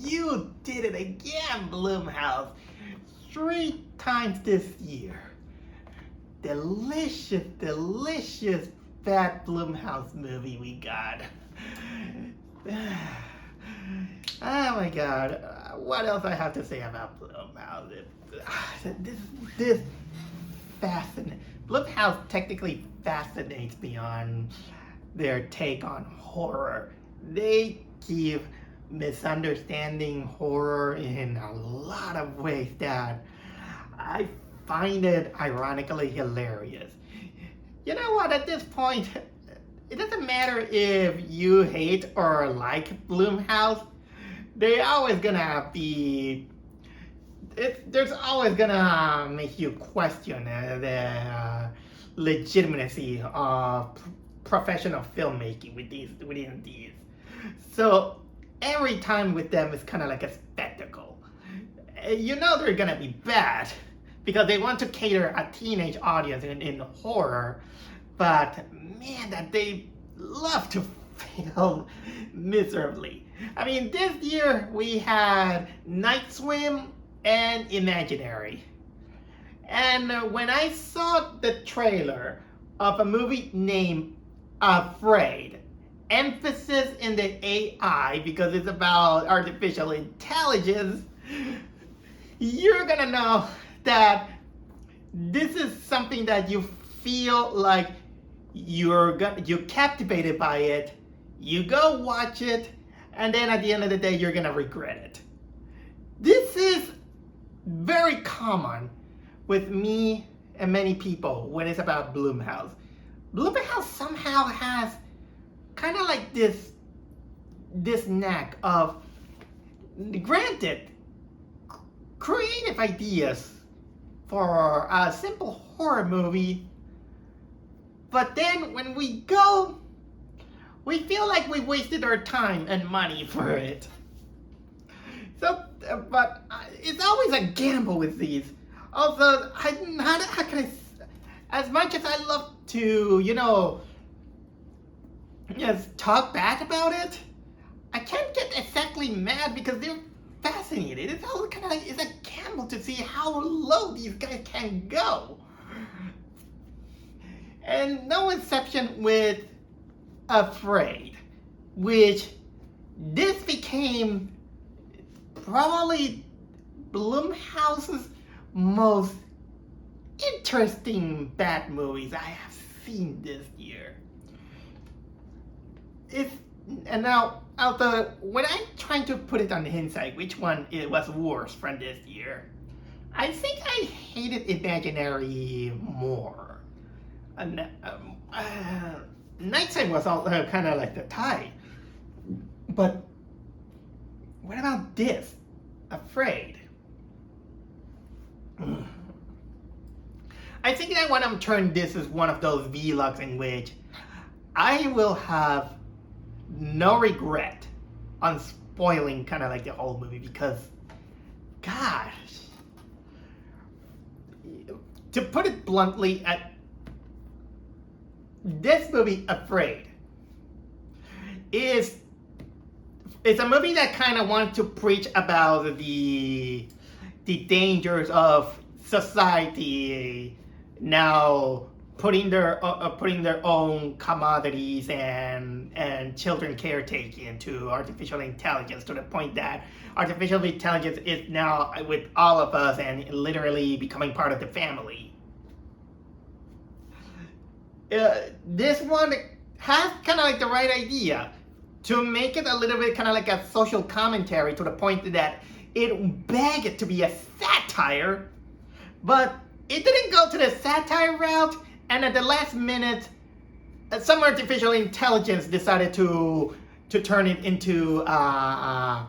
you did it again, Blumhouse. 3 times this year. Delicious, delicious bad Blumhouse movie we got. Oh my god. What else I have to say about Blumhouse? This fascinating. Blumhouse technically fascinates me on their take on horror. They give misunderstanding horror in a lot of ways that I find it ironically hilarious. You know what, at this point, it doesn't matter if you hate or like Blumhouse, they're always gonna be, there's always gonna make you question the legitimacy of professional filmmaking within these. So every time with them is kind of like a spectacle. You know they're gonna be bad because they want to cater a teenage audience in horror, but man, that they love to fail miserably. I mean, this year we had Night Swim and Imaginary. And when I saw the trailer of a movie named Afraid, emphasis in the AI because it's about artificial intelligence, you're gonna know that this is something that you feel like you're captivated by it, you go watch it, and then at the end of the day you're gonna regret it. This is very common with me and many people when it's about Blumhouse. Blumhouse somehow has kind of like this knack of, granted, creative ideas for a simple horror movie, but then when we go, we feel like we wasted our time and money for it. So, but it's always a gamble with these. Also, how can I, as much as I love to, just talk bad about it, I can't get exactly mad because they're fascinated. It's all kind of like, it's a gamble to see how low these guys can go. And no exception with Afraid, which this became probably Blumhouse's most interesting bad movies I have seen this year. And now, when I'm trying to put it on the hindsight, which one it was worse from this year, I think I hated Imaginary more. Nighttime was all kind of like the tie. But what about this? Afraid. I think I want to turn this as one of those vlogs in which I will have no regret on spoiling kind of like the whole movie because, gosh, to put it bluntly, this movie, Afraid, it's a movie that kind of wants to preach about the dangers of society now putting their own commodities and children caretaking into artificial intelligence, to the point that artificial intelligence is now with all of us and literally becoming part of the family. This one has kind of like the right idea to make it a little bit kind of like a social commentary, to the point that it begged to be a satire, but it didn't go to the satire route, and at the last minute, some artificial intelligence decided to turn it into a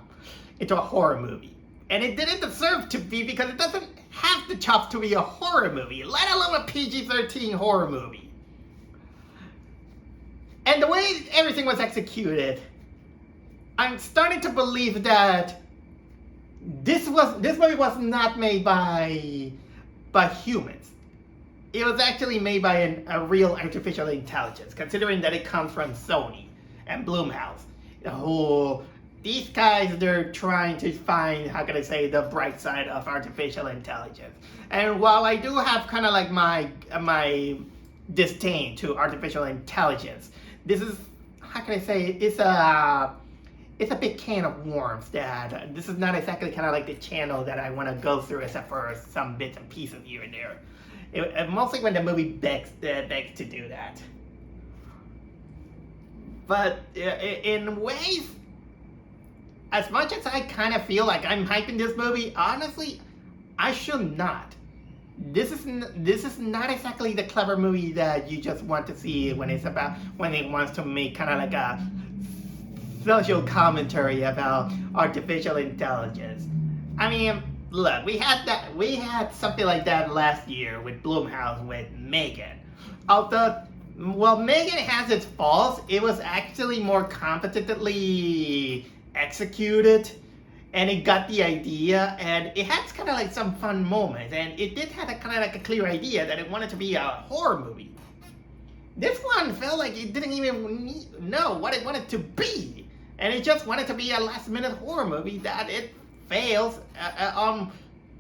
horror movie. And it didn't deserve to be, because it doesn't have the chops to be a horror movie, let alone a PG-13 horror movie. And the way everything was executed, I'm starting to believe that this movie was not made by humans. It was actually made by a real artificial intelligence, considering that it comes from Sony and Blumhouse, who these guys, they're trying to find, how can I say, the bright side of artificial intelligence. And while I do have kind of like my disdain to artificial intelligence, this is, how can I say, it's a big can of worms that this is not exactly kind of like the channel that I want to go through, except for some bits and pieces here and there. Mostly when the movie begs to do that. But in ways, as much as I kind of feel like I'm hyping this movie, honestly, I should not. This is not exactly the clever movie that you just want to see when it wants to make kind of like a social commentary about artificial intelligence. I mean, look, we had something like that last year with Blumhouse with Megan. Although, well, Megan has its faults, it was actually more competently executed, and it got the idea, and it has kind of like some fun moments, and it did have a kind of like a clear idea that it wanted to be a horror movie. This one felt like it didn't even know what it wanted to be, and it just wanted to be a last-minute horror movie that it fails on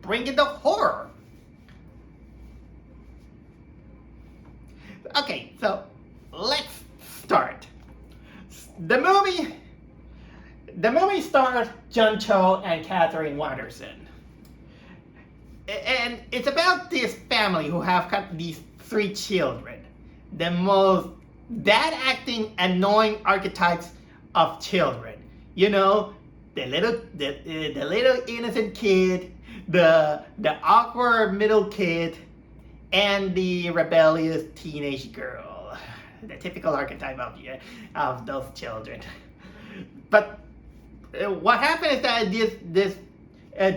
bringing the horror. Okay, so let's start. The movie stars John Cho and Catherine Watterson. And it's about this family who have these 3 children. The most bad-acting, annoying archetypes of children. You know, the little innocent kid, the awkward middle kid, and the rebellious teenage girl. The typical archetype of those children. But what happened is that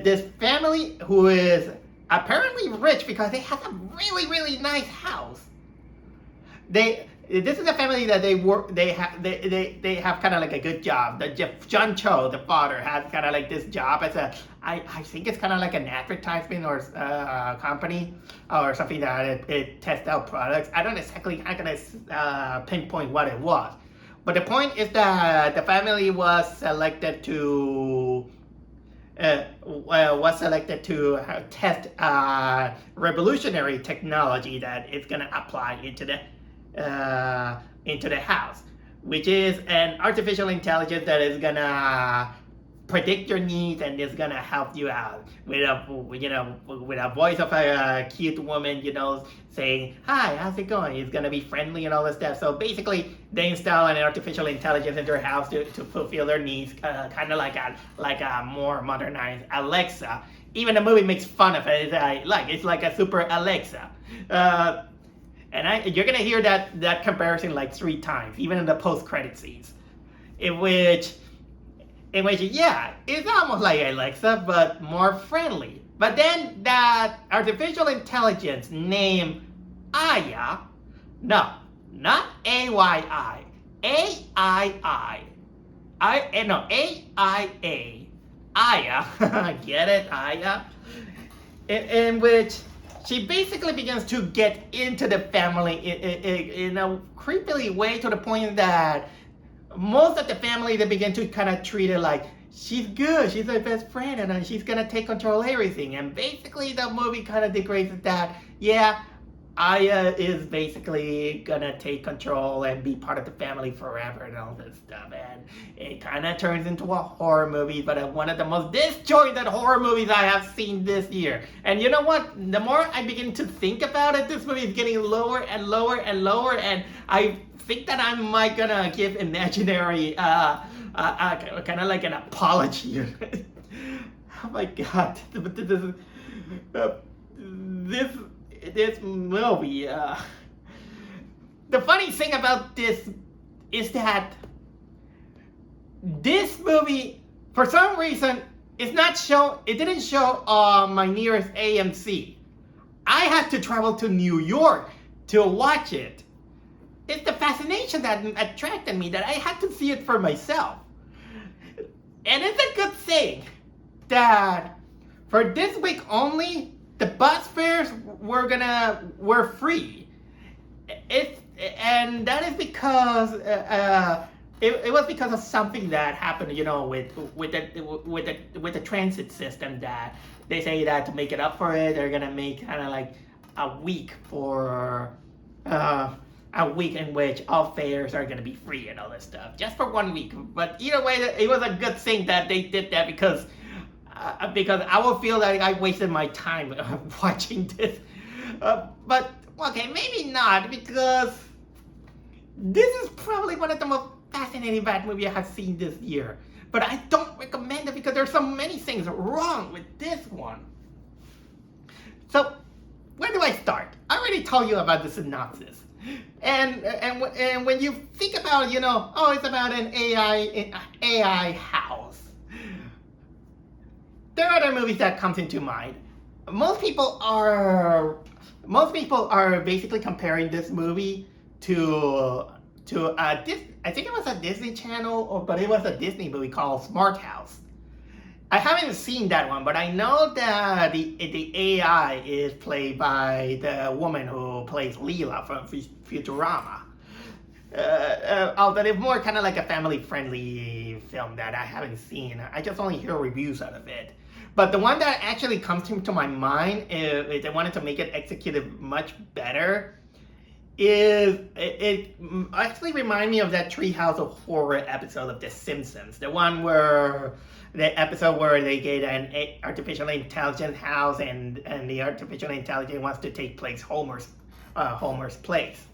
this family, who is apparently rich because they have a really, really nice house. This is a family that they have kind of like a good job. John Cho, the father, has kind of like this job as I think it's kind of like an advertisement or company or something that it tests out products. I don't exactly, I'm gonna pinpoint what it was. But the point is that the family was selected to test revolutionary technology that is gonna apply into the house, which is an artificial intelligence that is gonna predict your needs and is gonna help you out with a voice of a cute woman, saying, "Hi, how's it going?" It's gonna be friendly and all this stuff. So basically, they install an artificial intelligence into their house to fulfill their needs, kind of like a more modernized Alexa. Even the movie makes fun of it. It's like a super Alexa. And you're gonna hear that comparison like 3 times, even in the post-credit scenes, in which, yeah, it's almost like Alexa, but more friendly. But then that artificial intelligence named Aya, no, not A-Y-I, A-I-I, A-I-A, Aya, get it, Aya? In which she basically begins to get into the family in a creepily way, to the point that most of the family, they begin to kind of treat her like she's good, she's their best friend, and she's gonna take control of everything. And basically the movie kind of degrades that, yeah, Aya is basically gonna take control and be part of the family forever and all this stuff. And it kind of turns into a horror movie, but one of the most disjointed horror movies I have seen this year. And you know what? The more I begin to think about it, this movie is getting lower and lower and lower, and I think that I might gonna give imaginary kind of like an apology. Oh my god, this movie. The funny thing about this is that this movie, for some reason, it didn't show on my nearest AMC. I had to travel to New York to watch it. It's the fascination that attracted me, that I had to see it for myself. And it's a good thing that for this week only, the bus fares were free. And that is because it was because of something that happened, with the transit system, that they say that to make it up for it, they're gonna make kind of like a week for a week in which all fares are gonna be free and all this stuff, just for 1 week. But either way, it was a good thing that they did that, because I will feel like I wasted my time watching this. But okay, maybe not, because this is probably one of the most fascinating bad movies I have seen this year. But I don't recommend it because there's so many things wrong with this one. So, where do I start? I already told you about the synopsis. And when you think about, it's about an AI house. There are other movies that comes into mind. Most people are basically comparing this movie to I think it was a Disney Channel, but it was a Disney movie called Smart House. I haven't seen that one, but I know that the AI is played by the woman who plays Leela from Futurama. Although it's more kind of like a family-friendly film that I haven't seen. I just only hear reviews out of it. But the one that actually comes to my mind, if they wanted to make it executed much better, it actually reminds me of that Treehouse of Horror episode of The Simpsons. The episode where they get an artificial intelligence house, and the artificial intelligence wants to take place Homer's place.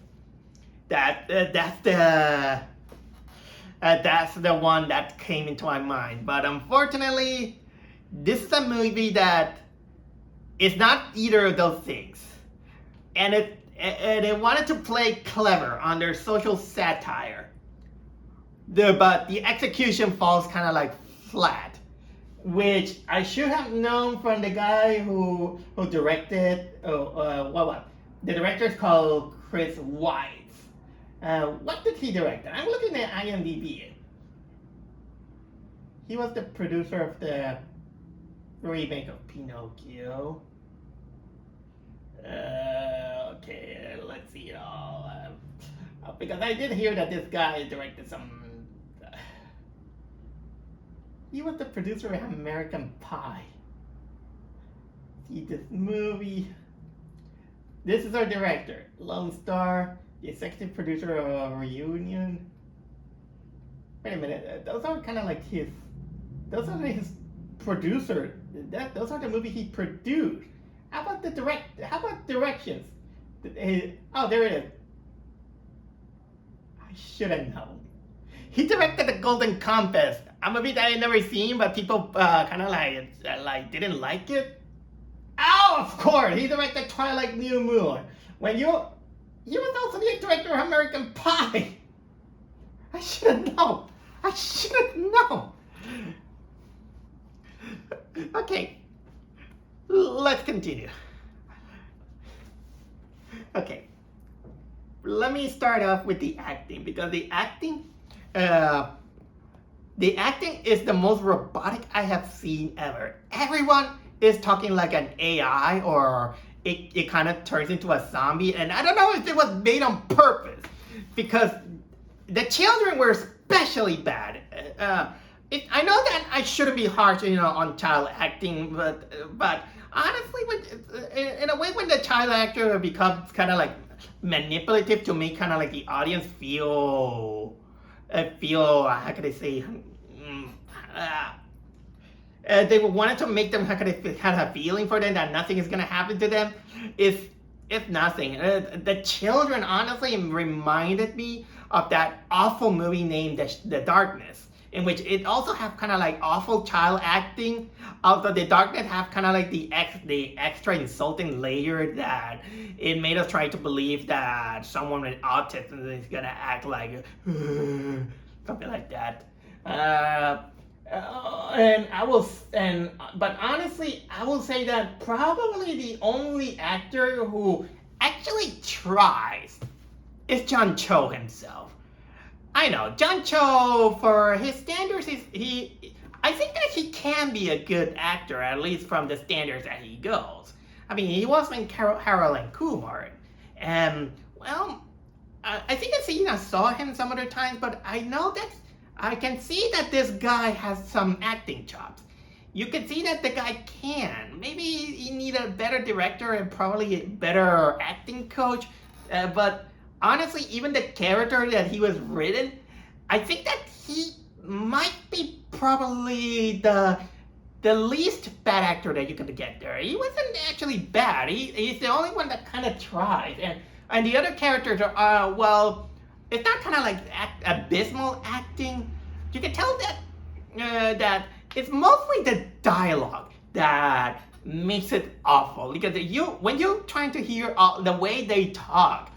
That's the one that came into my mind. But unfortunately, this is a movie that is not either of those things, and it wanted to play clever on their social satire. But the execution falls kind of like flat, which I should have known from the guy who directed. The director is called Chris Weitz. What did he direct? I'm looking at IMDb. He was the producer of the remake of Pinocchio. Okay, let's see it all. Because I did hear that this guy directed some. He was the producer of American Pie. See this movie. This is our director, Lone Star, the executive producer of Reunion. Wait a minute, those are kind of like his. Those are his producer. Those are the movies he produced. How about directions? Oh, there it is. I should have known. He directed The Golden Compass, a movie that I never seen, but people kind of like didn't like it. Oh, of course, he directed Twilight New Moon. He was also the director of American Pie. I should have known. Okay, let's continue. Okay, let me start off with the acting, because the acting is the most robotic I have seen ever. Everyone is talking like an AI, or it kind of turns into a zombie, and I don't know if it was made on purpose, because the children were especially bad. I know that I shouldn't be harsh, on child acting, but honestly, in a way, when the child actor becomes kind of like manipulative to make kind of like the audience feel how can I say, they wanted to make them have a feeling for them that nothing is gonna happen to them. If nothing, the children honestly reminded me of that awful movie named The Darkness, in which it also have kind of like awful child acting. Although The Darkness have kind of like the extra insulting layer that it made us try to believe that someone with autism is gonna act like something like that. But honestly, I will say that probably the only actor who actually tries is John Cho himself. I know, John Cho, for his standards, I think that he can be a good actor, at least from the standards that he goes. I mean, he was in Harold and Kumar, and, well, I think I saw him some other times, but I know that I can see that this guy has some acting chops. You can see that the guy can. Maybe you need a better director and probably a better acting coach. But honestly, even the character that he was written, I think that he might be probably the least bad actor that you could get there. He wasn't actually bad. He's the only one that kind of tried. And the other characters are, well, it's not kind of like abysmal acting. You can tell that it's mostly the dialogue that makes it awful. Because when you're trying to hear the way they talk,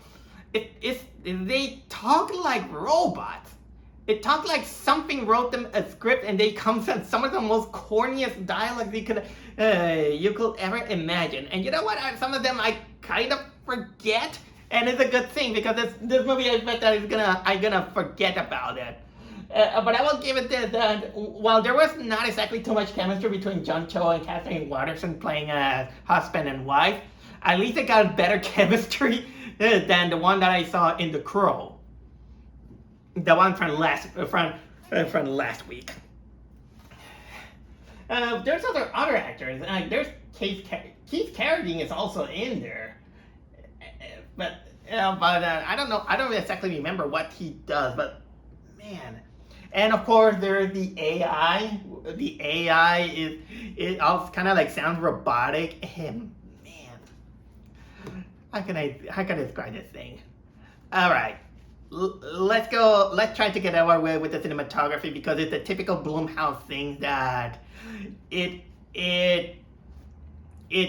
they talk like robots. It talked like something wrote them a script, and they come to some of the most corniest dialogue you could ever imagine. And you know what? Some of them I kind of forget, and it's a good thing because this movie I bet that I'm gonna forget about it. But I will give it this: that while there was not exactly too much chemistry between John Cho and Kathleen Waterston playing husband and wife, at least it got better chemistry than the one that I saw in The Crow. The one from last week. There's other actors. There's Keith Carradine is also in there, but I don't know. I don't exactly remember what he does, but man. And of course, there's the AI. The AI it all kind of like sounds robotic. And man, how can I describe this thing? All right. Let's try to get our way with the cinematography, because it's a typical Blumhouse thing that it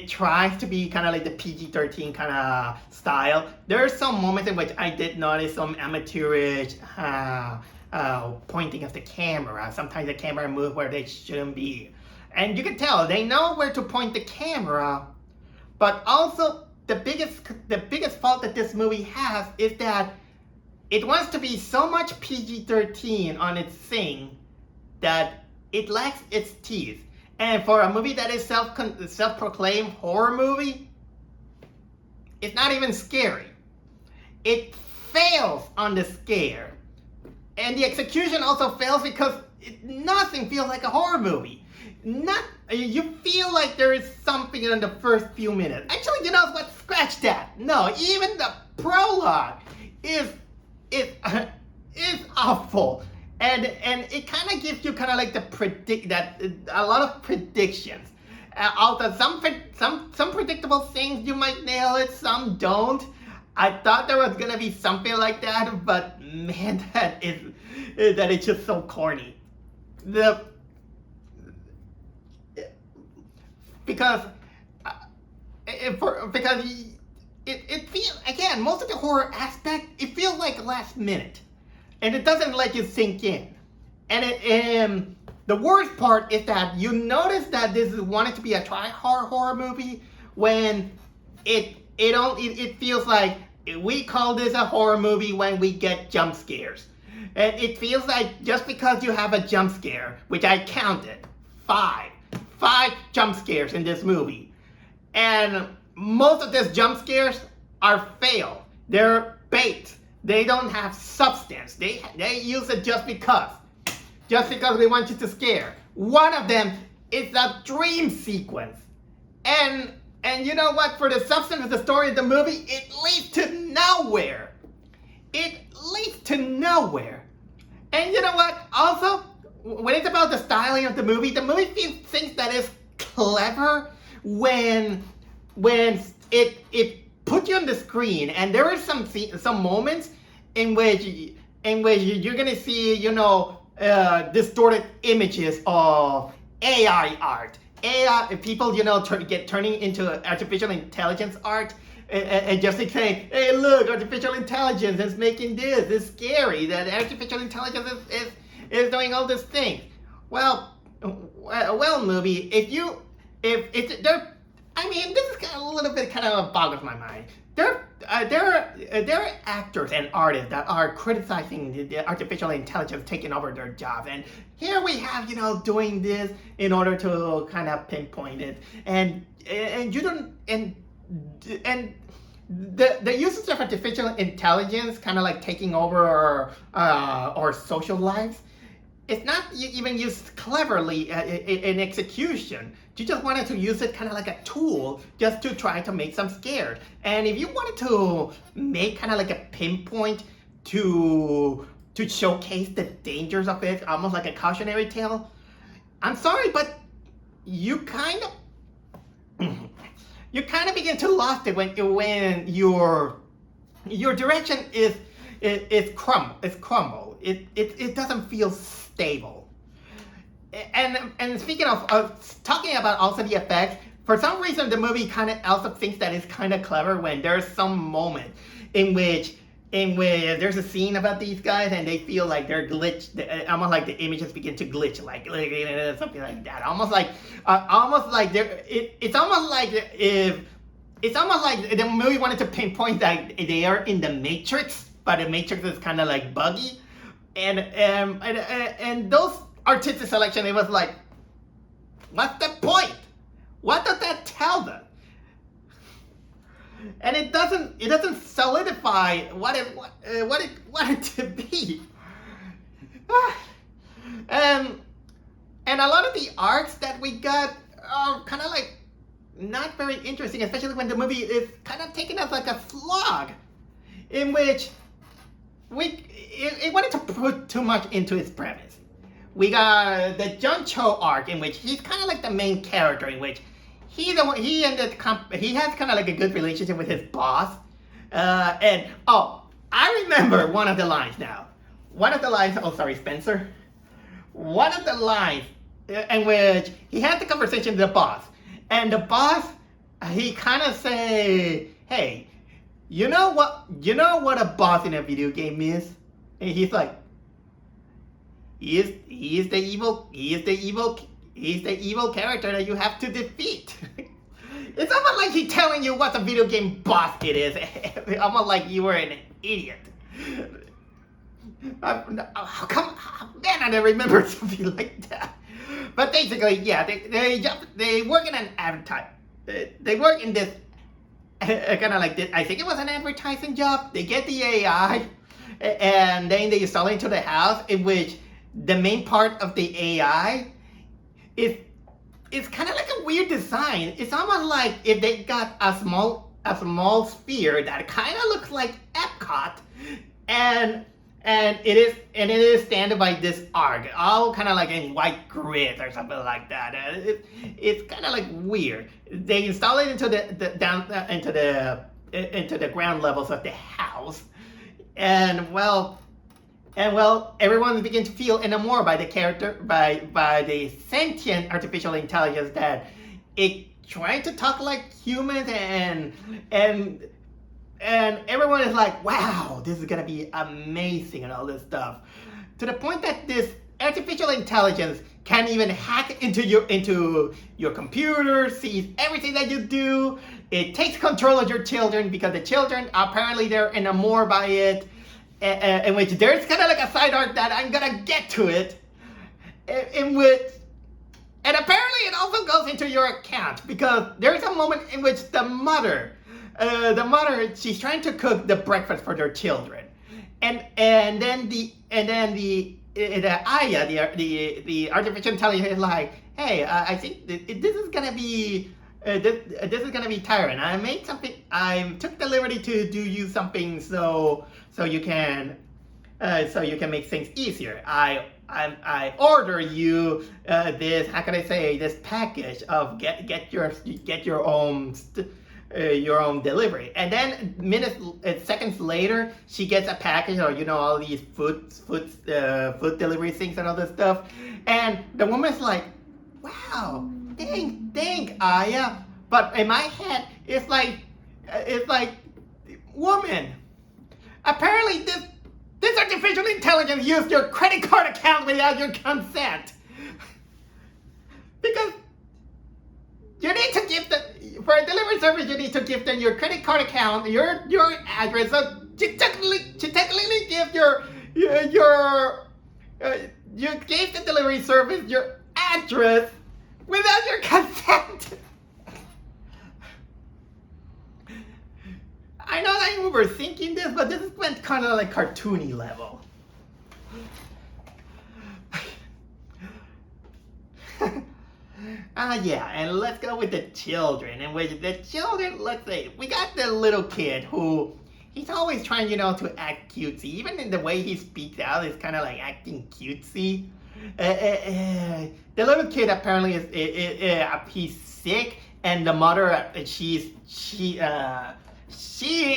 tries to be kind of like the PG-13 kind of style. There are some moments in which I did notice some amateurish pointing of the camera. Sometimes the camera moves where they shouldn't be, and you can tell they know where to point the camera. But also the biggest fault that this movie has is that it wants to be so much PG-13 on its thing that it lacks its teeth. And for a movie that is self-proclaimed horror movie, it's not even scary. It fails on the scare. And the execution also fails because nothing feels like a horror movie. You feel like there is something in the first few minutes. Actually, you know what? Scratch that. No, even the prologue is awful, and it kind of gives you kind of like a lot of predictions. Although some predictable things you might nail it, some don't. I thought there was gonna be something like that, but man, that is just so corny. Because it feels, again, most of the horror aspect, it feels like last minute, and it doesn't let you sink in. And the worst part is that you notice that this is wanted to be a try-hard horror movie when it feels like we call this a horror movie when we get jump scares. And it feels like just because you have a jump scare, which I counted, five jump scares in this movie, and most of these jump scares are failed. They're bait. They don't have substance. They use it just because we want you to scare. One of them is a dream sequence, and you know what? For the substance of the story of the movie, it leads to nowhere. And you know what? Also, when it's about the styling of the movie thinks that it's clever when it puts you on the screen, and there are some moments in which you're gonna see, distorted images of AI art, AI people, turning into artificial intelligence art, and just like saying, hey, look, artificial intelligence is making this. It's scary that artificial intelligence is doing all these things. Well, movie, if there. I mean, this is a little bit kind of boggles my mind. There are actors and artists that are criticizing the artificial intelligence taking over their jobs, and here we have doing this in order to kind of pinpoint it, and you don't and the usage of artificial intelligence kind of like taking over our social lives, it's not even used cleverly in execution. You just wanted to use it kind of like a tool just to try to make some scared. And if you wanted to make kind of like a pinpoint to showcase the dangers of it, almost like a cautionary tale, I'm sorry, but you kind of begin to lost it when your direction is crumble. It doesn't feel stable. And speaking of talking about also the effects, for some reason the movie kind of also thinks that it's kind of clever when there's some moment in which there's a scene about these guys and they feel like they're glitched, almost like the images begin to glitch, like something like that. Almost like it's almost like the movie wanted to pinpoint that they are in the Matrix, but the Matrix is kind of like buggy, and those artistic selection, it was like, what's the point? What does that tell them? And it doesn't solidify what it wanted to be. And a lot of the arcs that we got are kind of like not very interesting, especially when the movie is kind of taken as like a slog, in which it wanted to put too much into its premise. We got the John Cho arc, in which he's kind of like the main character, in which he has kind of like a good relationship with his boss. I remember one of the lines now. Oh, sorry, Spencer. One of the lines in which he had the conversation with the boss. And the boss, he kind of say, hey, you know what a boss in a video game is? And he's like, he is the evil character that you have to defeat. It's almost like he's telling you what a video game boss it is. Almost like you were an idiot. Man, I don't remember something like that. But basically, yeah, they work in an advertise. They work in this kind of like this. I think it was an advertising job. They get the AI, and then they install it into the house, in which the main part of the AI it's kind of like a weird design. It's almost like if they got a small sphere that kind of looks like Epcot, and it is standing by this arc, all kind of like in white grid or something like that. It's kind of like weird. They install it into the ground levels of the house, and well, everyone begins to feel enamored by the character, by the sentient artificial intelligence that it trying to talk like humans, and everyone is like, wow, this is gonna be amazing and all this stuff. To the point that this artificial intelligence can even hack into your computer, sees everything that you do. It takes control of your children because the children, apparently they're enamored by it. In which there's kind of like a side arc that I'm gonna get to it, in which, and apparently it also goes into your account, because there's a moment in which the mother, she's trying to cook the breakfast for their children, and then the Aya, the artificial intelligence, is like, hey, I think this is gonna be. This is gonna be tiring. I made something. I took the liberty to do you something so you can make things easier. I order you this. How can I say, this package of get your own delivery. And then seconds later, she gets a package, or all these food delivery things and all this stuff. And the woman's like, wow. Thank Aya, but in my head, it's like, woman. Apparently, this artificial intelligence used your credit card account without your consent, because you need to give for a delivery service. You need to give them your credit card account, your address. So you technically give you gave the delivery service your address without your consent. I'm overthinking this, but this went kind of like cartoony level. Yeah, and let's go with the children. And with the children, let's say, we got the little kid who, he's always trying, to act cutesy. Even in the way he speaks out, it's kind of like acting cutesy. The little kid apparently he's sick, and the mother, she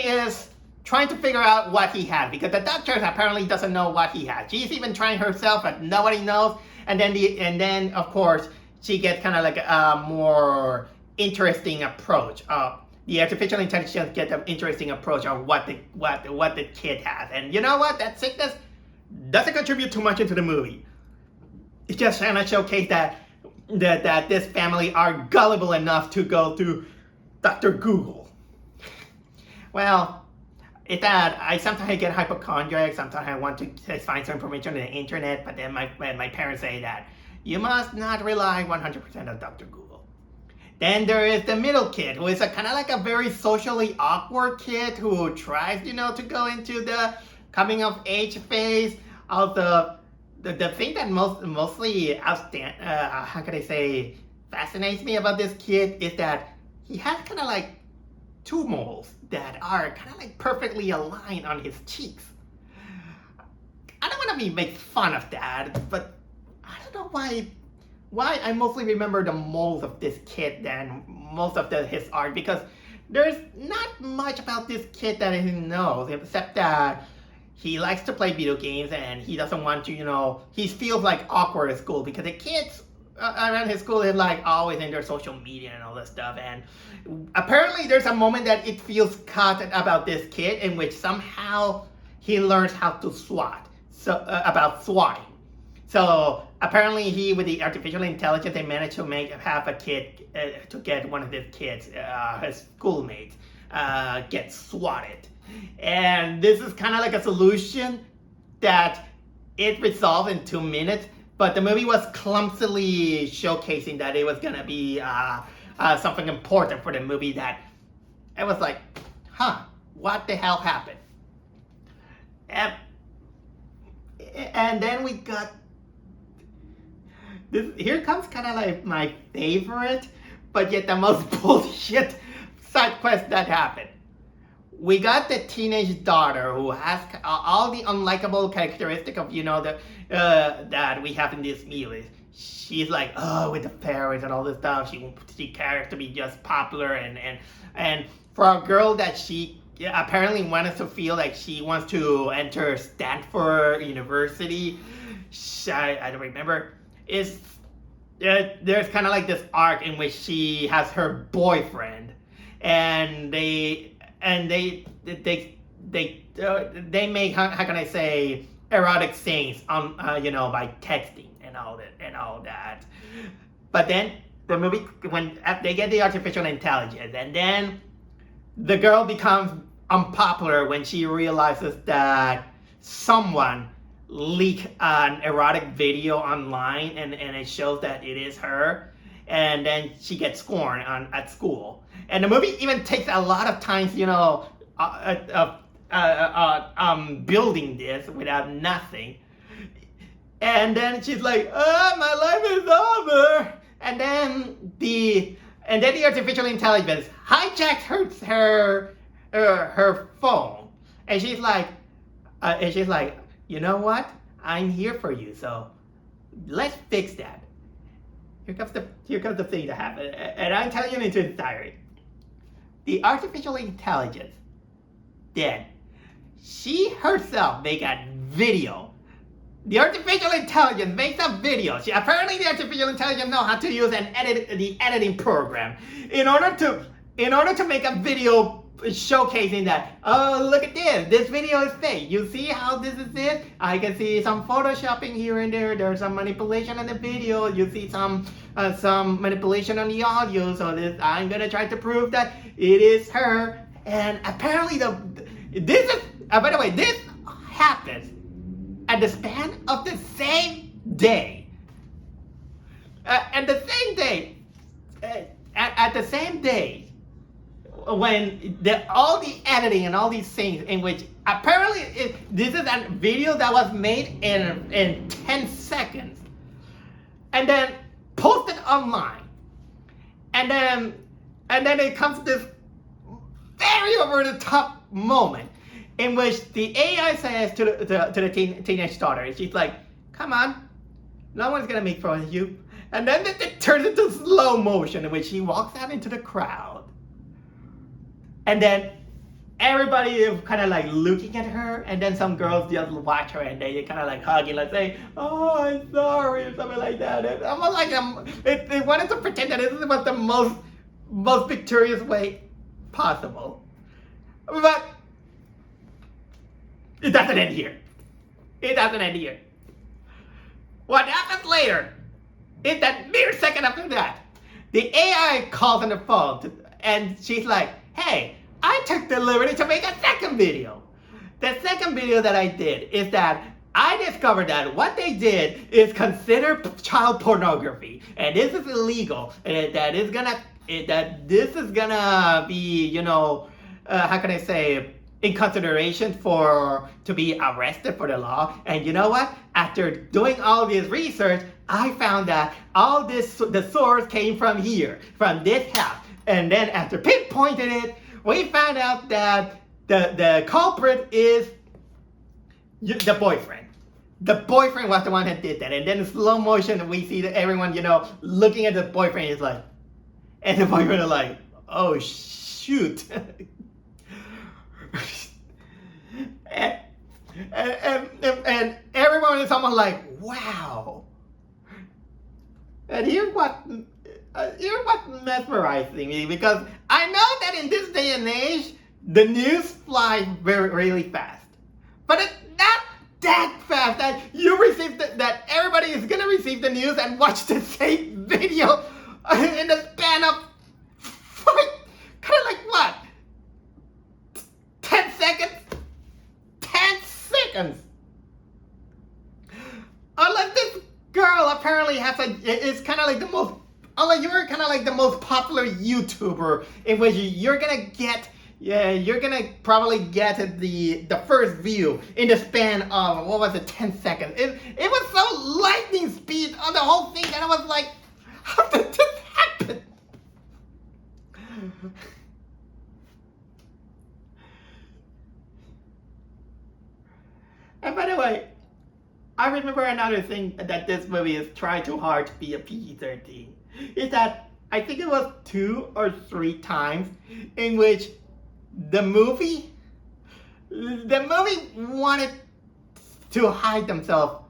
is trying to figure out what he has, because the doctor apparently doesn't know what he has. She's even trying herself, but nobody knows. And then of course she gets kind of like a more interesting approach. The artificial intelligence gets an interesting approach on what the kid has. And you know what? That sickness doesn't contribute too much into the movie. It's just trying to showcase that this family are gullible enough to go to Dr. Google. Well, it's that I sometimes get hypochondriac. Sometimes I want to find some information on the internet, but then my parents say that you must not rely 100% on Dr. Google. Then there is the middle kid, who is a kind of like a very socially awkward kid who tries, to go into the coming of age phase. Also, the thing that mostly fascinates me about this kid is that he has kind of like two moles that are kind of like perfectly aligned on his cheeks. I don't want to make fun of that, but I don't know why I mostly remember the moles of this kid than most of his art, because there's not much about this kid that he knows, except that he likes to play video games and he doesn't want to, he feels like awkward at school because the kids around his school is like always in their social media and all this stuff. And apparently there's a moment that it feels cut about this kid in which somehow he learns how to swat. So about swatting. So apparently he, with the artificial intelligence, they managed to have a kid to get one of his kids, his schoolmates, get swatted. And this is kind of like a solution that it resolved in 2 minutes, but the movie was clumsily showcasing that it was gonna be something important for the movie, that it was like, what the hell happened? And then we got this. Here comes kind of like my favorite, but yet the most bullshit side quest that happened. We got the teenage daughter who has all the unlikable characteristic of, that we have in this movie. She's like, with the parents and all this stuff. She cares to be just popular, and for a girl that she apparently wants to feel like she wants to enter Stanford University. I don't remember. There's kind of like this arc in which she has her boyfriend, and they make, how can I say, erotic scenes on by texting and all that. But then the movie, when they get the artificial intelligence, and then the girl becomes unpopular when she realizes that someone leaked an erotic video online, and it shows that it is her, and then she gets scorned at school. And the movie even takes a lot of times, building this without nothing. And then she's like, my life is over. And then the artificial intelligence hijacks her phone, and she's like, you know what? I'm here for you. So let's fix that. Here comes the thing that happened, and I'm telling you into entirety. The artificial intelligence did. She herself make a video. The artificial intelligence makes a video. Apparently the artificial intelligence knows how to use the editing program in order to make a video showcasing that, look at this. This video is fake. You see how this is it? I can see some photoshopping here and there. There's some manipulation in the video. You see some manipulation on the audio. So I'm gonna try to prove that it is her. And apparently by the way, this happens at the span of the same day. At the same day, when all the editing and all these things in which apparently this is a video that was made in 10 seconds and then posted online, and then it comes this very over the top moment in which the AI says to the teenage daughter, she's like, "Come on, no one's gonna make fun of you." And then it turns into slow motion in which she walks out into the crowd. And then everybody is kind of like looking at her, and then some girls just watch her and they kind of like hugging, like saying, "Oh, I'm sorry," or something like that. And I'm like, they wanted to pretend that this was the most victorious way possible. But it doesn't end here. It doesn't end here. What happens later is that mere second after that, the AI calls on the phone and she's like, "Hey, I took the liberty to make a second video. The second video that I did is that I discovered that what they did is consider child pornography, and this is illegal, and that this is gonna be, how can I say, in consideration to be arrested for the law. And you know what? After doing all this research, I found that the source came from here, from this house. And then after pinpointing it, we found out that the culprit is the boyfriend. The boyfriend was the one that did that. And then in slow motion, we see that everyone, looking at the boyfriend is like, and the boyfriend is like, "Oh, shoot." and everyone is almost like, "Wow." And here's what mesmerizing me, because I know that in this day and age, the news flies really fast. But it's not that fast that that everybody is gonna receive the news and watch the same video in the span of kind of like what? 10 seconds? 10 seconds! Unless this girl apparently is kind of like the most, unless you're kind of like the most popular YouTuber in which you're gonna probably get the first view in the span of, 10 seconds. It was so lightning speed on the whole thing, and I was like, how did this happen? And by the way, I remember another thing that this movie is trying too hard to be a PG-13. Is that I think it was 2 or 3 times in which the movie wanted to hide themselves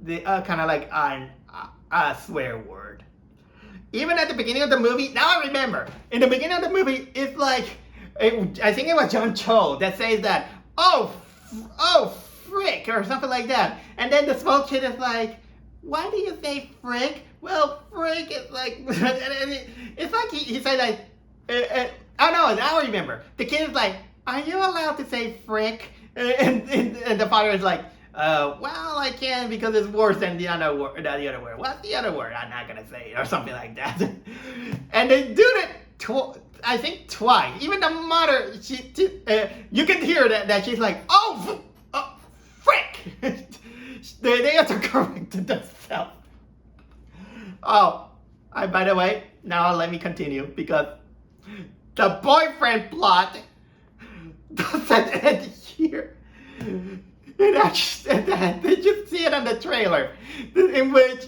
kind of like a swear word. Even at the beginning of the movie, now I remember, in the beginning of the movie, it's like, I think it was John Cho that says that, oh, frick, or something like that. And then the small kid is like, "Why do you say frick?" Well, frick is like, it's like he said like, oh no, now I remember. The kid is like, "Are you allowed to say frick?" And the father is like, "Well, I can because it's worse than the other word. What's the other word? I'm not gonna say it," or something like that. And they do it I think twice. Even the mother, you can hear that she's like, "Oh, frick!" They have to correct themselves. Oh, by the way, now let me continue, because the boyfriend plot doesn't end here. It actually, did you see it on the trailer? In which,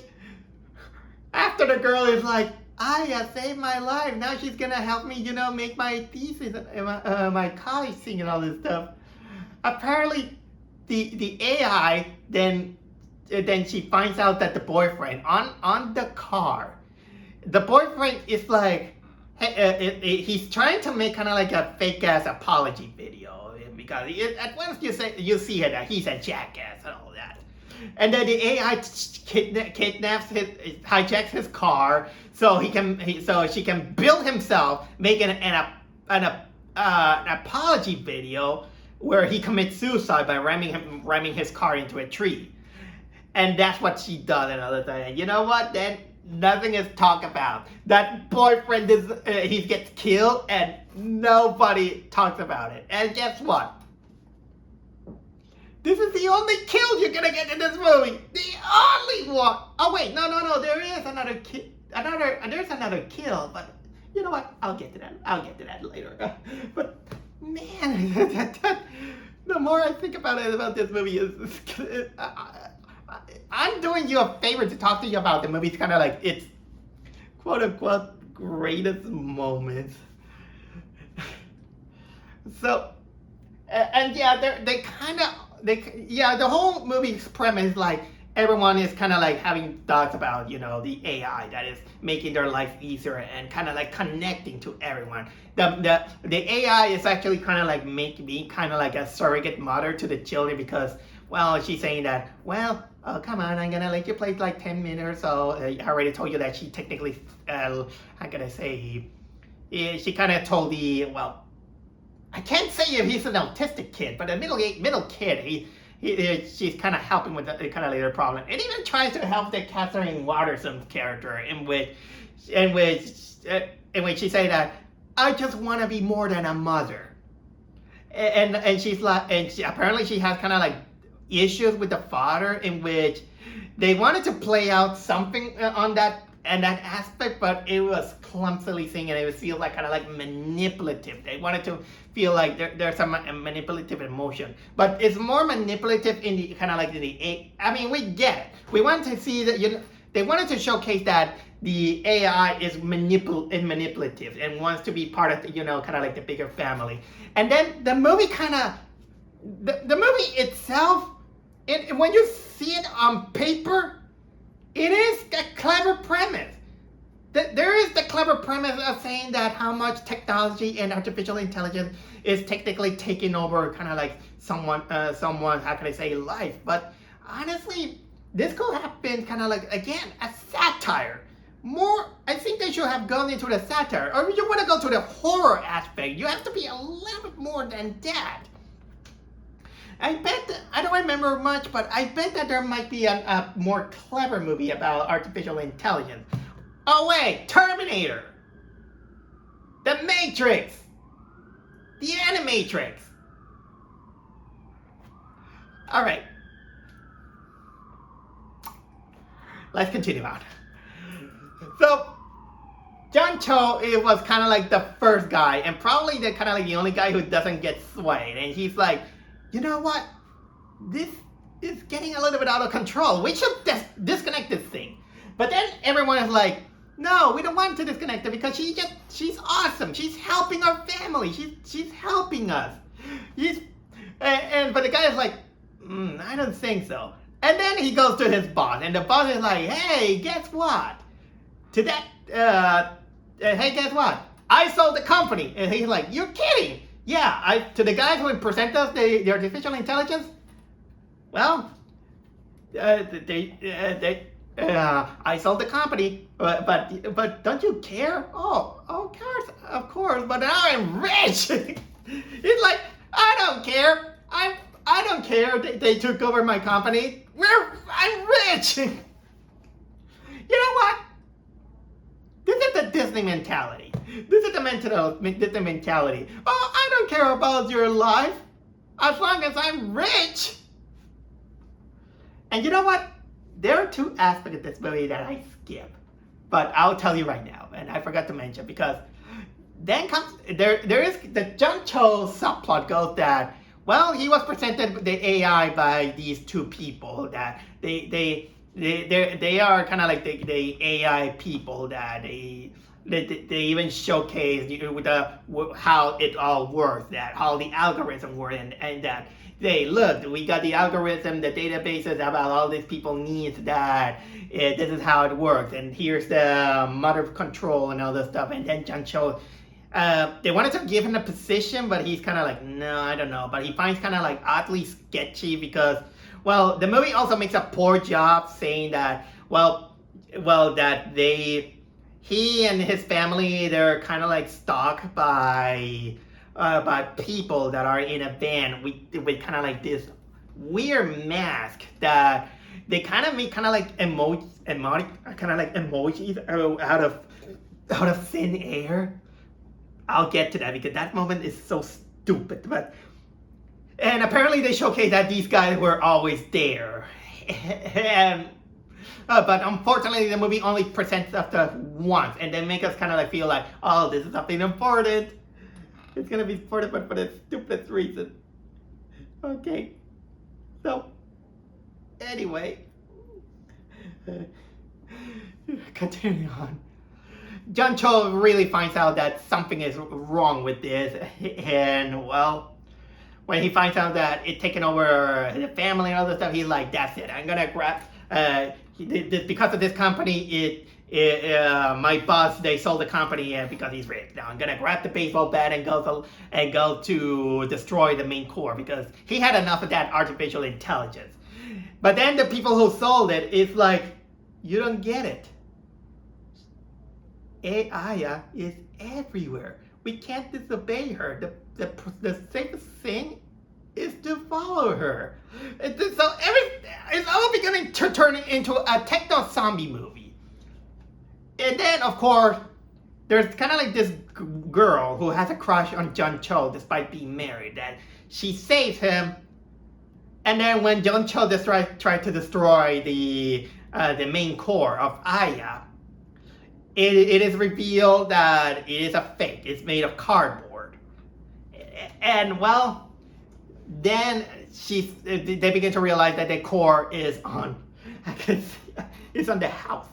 after the girl is like, "I saved my life. Now she's gonna help me, make my thesis, my college thing and all this stuff." Apparently, the AI then she finds out that the boyfriend on the car, the boyfriend is like, he's trying to make kind of like a fake ass apology video, because at once you see it that he's a jackass and all that, and then the AI hijacks his car so she can build himself, making an apology video where he commits suicide by ramming his car into a tree. And that's what she does another time. And you know what? Then nothing is talked about. That boyfriend is he gets killed and nobody talks about it. And guess what? This is the only kill you're gonna get in this movie. The only one. Oh wait, no. There is another kill. There's another kill, but you know what? I'll get to that later. But man, the more I think about this movie, I'm doing you a favor to talk to you about the movie. It's kind of like its quote unquote greatest moments. So, and yeah, the whole movie's premise, like, everyone is kind of like having thoughts about, the AI that is making their life easier and kind of like connecting to everyone. The AI is actually kind of like being kind of like a surrogate mother to the children because, well, she's saying that, well, oh, come on, I'm gonna let you play like 10 minutes. So I already told you that she technically, how can I say, she kind of told I can't say if he's an autistic kid, but a middle kid, she's kind of helping with the kind of later problem. It even tries to help the Catherine Waterson's character, in which she say that I just want to be more than a mother, and she's like, apparently she has kind of like issues with the father, in which they wanted to play out something on that aspect, but it was clumsily seen and it would feel like kind of like manipulative. They wanted to feel like there's some manipulative emotion, but it's more manipulative in the kind of like I mean, we get it. We want to see that they wanted to showcase that the AI is manipulative and wants to be part of the, kind of like the bigger family. And then the movie the movie itself, when you see it on paper, it is a clever premise. There is the clever premise of saying that how much technology and artificial intelligence is technically taking over kind of like someone, how can I say, life. But honestly, this could have been kind of like, again, a satire. I think they should have gone into the satire. Or if you want to go to the horror aspect, you have to be a little bit more than that. I bet I don't remember much, but I bet that there might be a more clever movie about artificial intelligence. Oh wait, Terminator, The Matrix, The Animatrix. All right, let's continue on. So, John Cho, it was kind of like the first guy, and probably the kind of like the only guy who doesn't get swayed, and he's like, you know what? This is getting a little bit out of control. We should disconnect this thing. But then everyone is like, no, we don't want to disconnect it because she's awesome. She's helping our family. She's helping us. But the guy is like, I don't think so. And then he goes to his boss, and the boss is like, hey, guess what? Hey, guess what? I sold the company. And he's like, you're kidding. Yeah, to the guys who present us the artificial intelligence, well, I sold the company, but don't you care? Oh, of course, but now I'm rich. He's like, I don't care. I don't care. They took over my company. I'm rich. You know what? This is the Disney mentality. This is the mentality. Oh, I don't care about your life as long as I'm rich. And you know what? There are two aspects of this movie that I skip, but I'll tell you right now, and I forgot to mention because then comes there is the John Cho subplot goes that, well, he was presented the AI by these two people that they are kind of like the AI people that they even showcase how it all works, that how the algorithm works, and that we got the algorithm, the databases about all these people needs that this is how it works, and here's the mother control and all this stuff. And then John Cho, they wanted to give him a position, but he's kind of like, no, I don't know. But he finds kind of like oddly sketchy because, well, the movie also makes a poor job saying that, that he and his family, they're kind of like stalked by people that are in a van with kind of like this weird mask that they kind of make kind of like emojis out of thin air. I'll get to that because that moment is so stupid. And apparently they showcase that these guys were always there. And but unfortunately, the movie only presents us to once, and then make us kind of like feel like, oh, this is something important. It's gonna be important, but for the stupidest reason. Okay, so anyway, continuing on. John Cho really finds out that something is wrong with this, and well, when he finds out that it's taken over the family and all this stuff, he's like, that's it, I'm gonna grab, because of this company, my boss, they sold the company because he's rich. Now I'm gonna grab the baseball bat and go to destroy the main core because he had enough of that artificial intelligence. But then the people who sold it is like, you don't get it. AI is everywhere. We can't disobey her. The safest thing is to follow her. It's all beginning to turn into a techno zombie movie. And then, of course, there's kind of like this girl who has a crush on John Cho despite being married. That she saves him, and then when John Cho tried to destroy the main core of Aya, it is revealed that it is a fake. It's made of cardboard. And well, then they begin to realize that the core is on the house.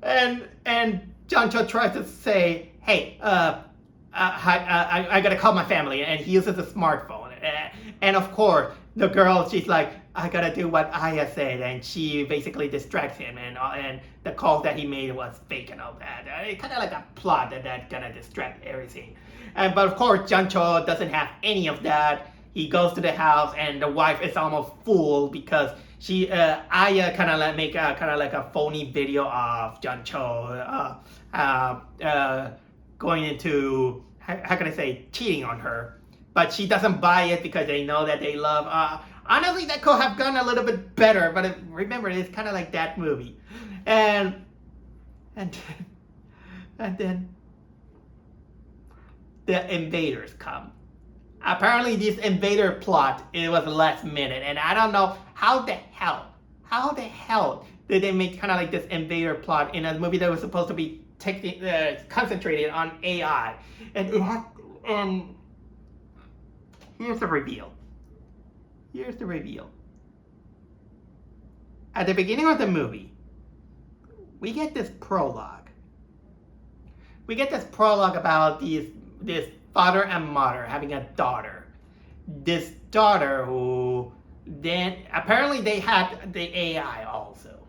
And John Cho tries to say, hey, I gotta call my family, and he uses a smartphone. And of course, the girl, she's like, I gotta do what Aya said, and she basically distracts him, and the call that he made was fake and all that. It's kind of like a plot that's gonna distract everything. But of course, John Cho doesn't have any of that. He goes to the house, and the wife is almost fooled because Aya kind of like make a phony video of John Cho going into, how can I say, cheating on her. But she doesn't buy it because they know that they love. Honestly, that could have gone a little bit better, but remember, it's kind of like that movie. And then the invaders come. Apparently, this invader plot, it was last minute, and I don't know how the hell did they make kind of like this invader plot in a movie that was supposed to be concentrated on AI, and here's the reveal. At the beginning of the movie, we get this prologue. About this father and mother having a daughter. This daughter who then apparently they had the AI also.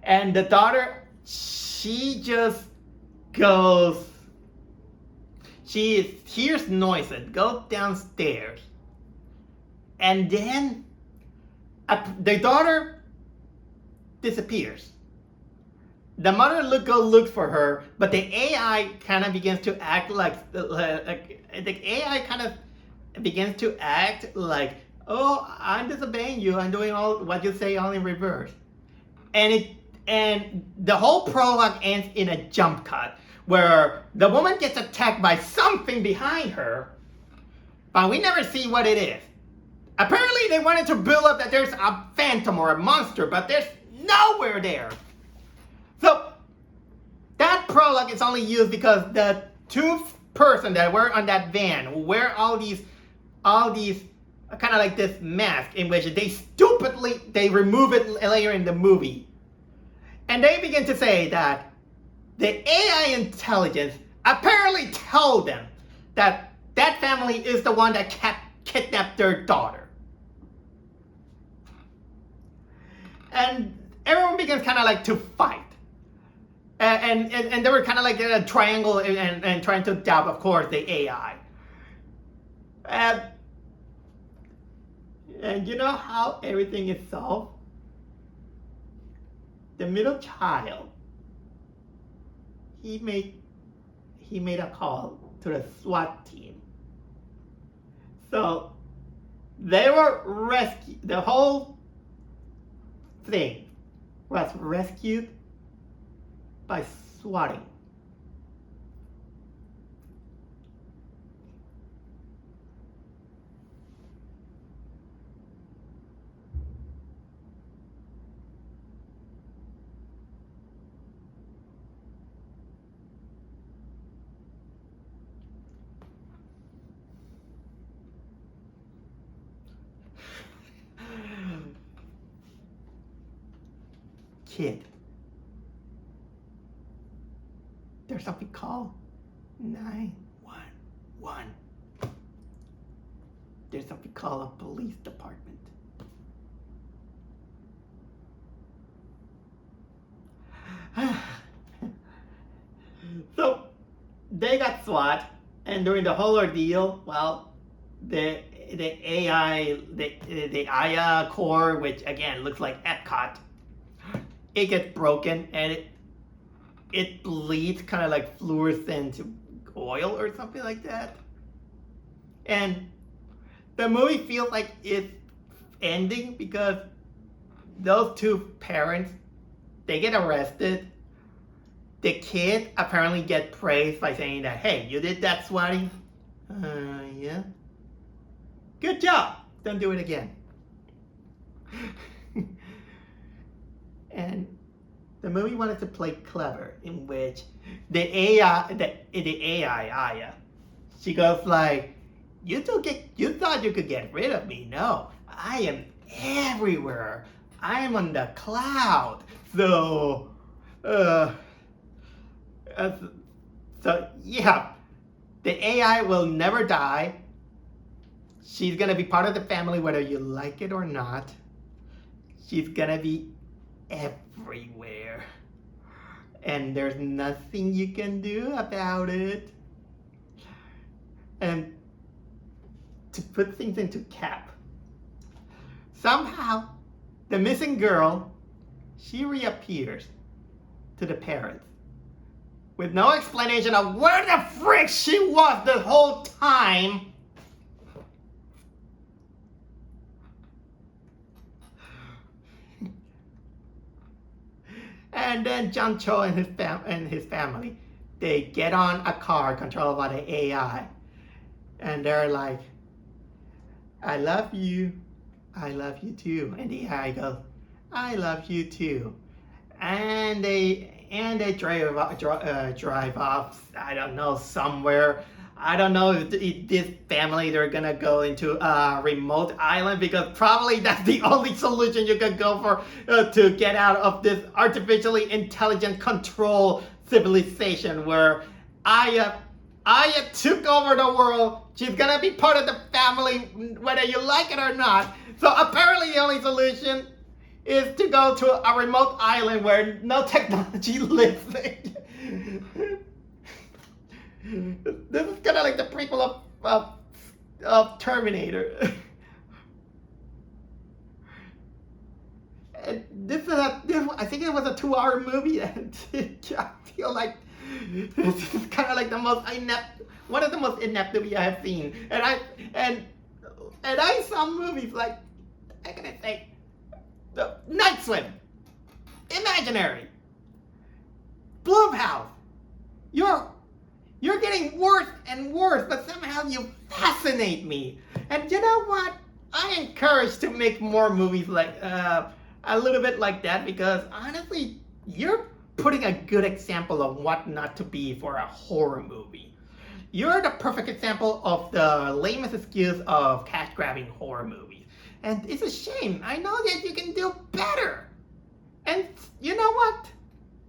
And the daughter, she just goes, she hears noises, goes downstairs, and then the daughter disappears. The mother looks for her, but the AI kind of begins to act like the AI kind of begins to act like, oh, I'm disobeying you. I'm doing all what you say, all in reverse. And the whole prologue ends in a jump cut where the woman gets attacked by something behind her, but we never see what it is. Apparently, they wanted to build up that there's a phantom or a monster, but there's nowhere there. So that prologue is only used because the two person that were on that van who wear all these kind of like this mask in which they remove it later in the movie, and they begin to say that the AI intelligence apparently told them that that family is the one that kidnapped their daughter. And everyone begins kind of like to fight. And they were kind of like in a triangle and trying to doubt, of course, the AI. And you know how everything is solved? The middle child, he made a call to the SWAT team. So they were rescued. The whole thing was rescued by swatting. Kid. There's something called 911. There's something called a police department. So they got SWAT, and during the whole ordeal, well, the AI, the Aya core, which again looks like Epcot, it gets broken and it bleeds kind of like fluorescent oil or something like that. And the movie feels like it's ending because those two parents, they get arrested. The kid apparently gets praised by saying that, hey, you did that swatting? Yeah. Good job. Don't do it again. And the movie wanted to play clever, in which the AI Aya, she goes like, you thought you could get rid of me? No, I am everywhere. I am on the cloud. So yeah, the AI will never die. She's gonna be part of the family whether you like it or not. She's gonna be everywhere. And there's nothing you can do about it. And to put things into cap, somehow the missing girl, she reappears to the parents with no explanation of where the frick she was the whole time. And then John Cho and his family, they get on a car controlled by the AI, and they're like, I love you too. And the AI goes, I love you too. And they drive off, I don't know, somewhere. I don't know if this family, they're gonna go into a remote island, because probably that's the only solution you can go for to get out of this artificially intelligent control civilization where Aya took over the world. She's gonna be part of the family whether you like it or not. So apparently the only solution is to go to a remote island where no technology lives. This is kind of like the prequel of Terminator. And I think it was a 2-hour movie, and I feel like this is kind of like one of the most inept movies I have seen. And I saw movies like, how can I say, the Night Swim, Imaginary, Blumhouse. You're getting worse and worse, but somehow you fascinate me. And you know what? I encourage to make more movies like a little bit like that, because honestly, you're putting a good example of what not to be for a horror movie. You're the perfect example of the lamest excuse of cash-grabbing horror movies. And it's a shame. I know that you can do better. And you know what?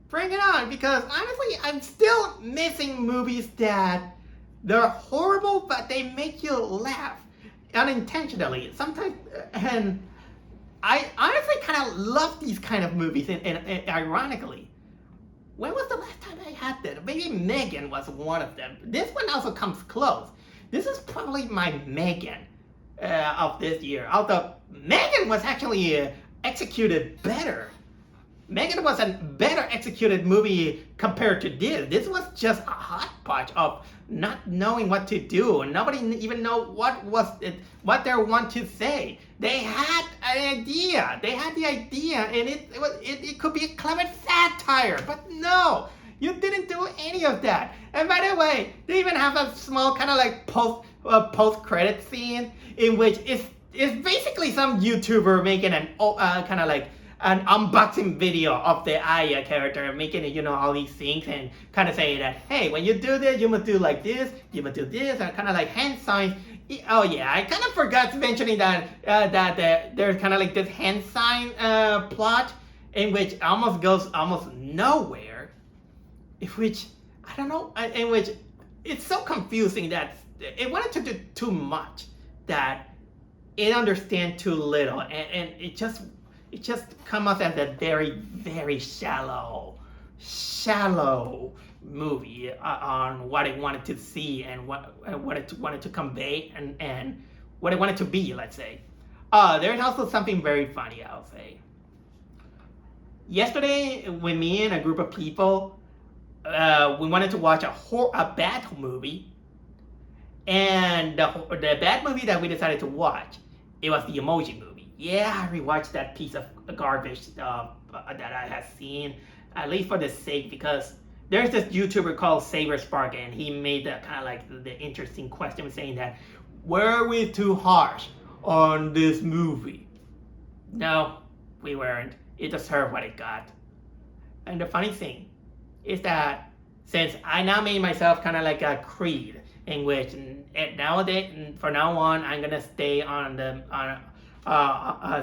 Bring it on, because honestly, I'm still missing movies that they're horrible, but they make you laugh unintentionally. Sometimes, and I honestly kind of love these kind of movies, and ironically, when was the last time I had that? Maybe Megan was one of them. This one also comes close. This is probably my Megan of this year. Although Megan was actually executed better. Megan was a better executed movie compared to this. This was just a hodgepodge of not knowing what to do, and nobody even know what they want to say. They had an idea. They had the idea, and it could be a clever satire, but no, you didn't do any of that. And by the way, they even have a small kind of like post credit scene in which it's basically some YouTuber making an kind of like an unboxing video of the Aya character, making it, all these things, and kind of saying that, hey, when you do this, you must do like this, you must do this, and kind of like hand signs. Oh yeah, I kind of forgot mentioning that there's kind of like this hand sign plot in which goes almost nowhere, in which I don't know, in which it's so confusing that it wanted to do too much that it understands too little, and it just comes off as a very, very shallow movie on what it wanted to see and what it wanted to convey and what it wanted to be, let's say. There's also something very funny, I'll say. Yesterday, with me and a group of people, we wanted to watch a bad movie, and the bad movie that we decided to watch, it was the Emoji Movie. Yeah, I rewatched that piece of garbage that I had seen, at least for the sake, because there's this YouTuber called Saber Spark, and he made that kind of like the interesting question saying that, were we too harsh on this movie? No, we weren't. It deserved what it got. And the funny thing is that since I now made myself kind of like a creed, in which nowadays, from now on, I'm gonna stay on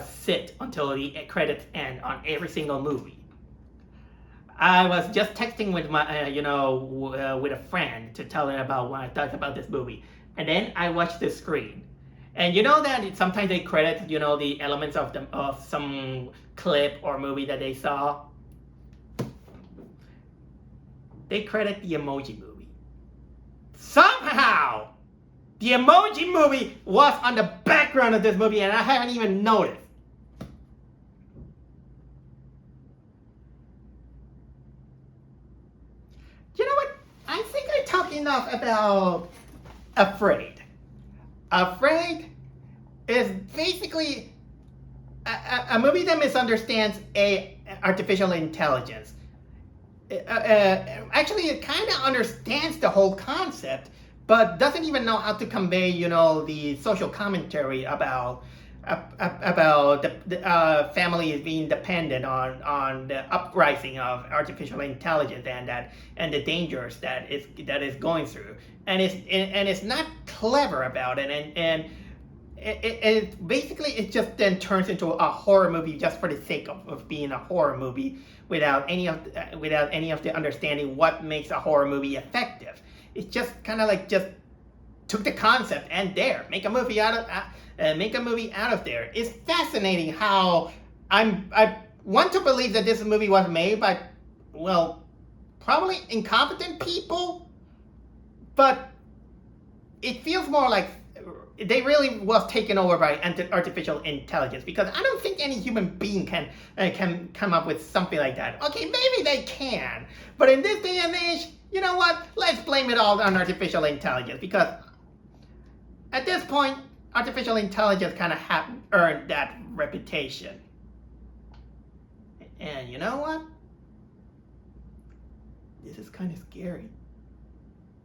sit until the credits end on every single movie. I was just texting with my, with a friend to tell her about what I thought about this movie, and then I watched the screen, and you know that sometimes they credit, the elements of some clip or movie that they saw. They credit the Emoji Movie. Somehow, the Emoji Movie was on the background of this movie, and I haven't even noticed. You know what? I think I talked enough about Afraid. Afraid is basically a movie that misunderstands artificial intelligence. Actually, it kind of understands the whole concept, but doesn't even know how to convey, the social commentary about the families being dependent on the uprising of artificial intelligence and the dangers that is going through, and it's not clever about it, and it basically it just then turns into a horror movie just for the sake of being a horror movie without any of the understanding what makes a horror movie effective. It's just kind of like just took the concept and make a movie out of there. It's fascinating how I want to believe that this movie was made by, well, probably incompetent people, but it feels more like they really was taken over by artificial intelligence, because I don't think any human being can come up with something like that. Okay, maybe they can, but in this day and age, you know what? Let's blame it all on artificial intelligence, because at this point, artificial intelligence kind of have earned that reputation. And you know what? This is kind of scary.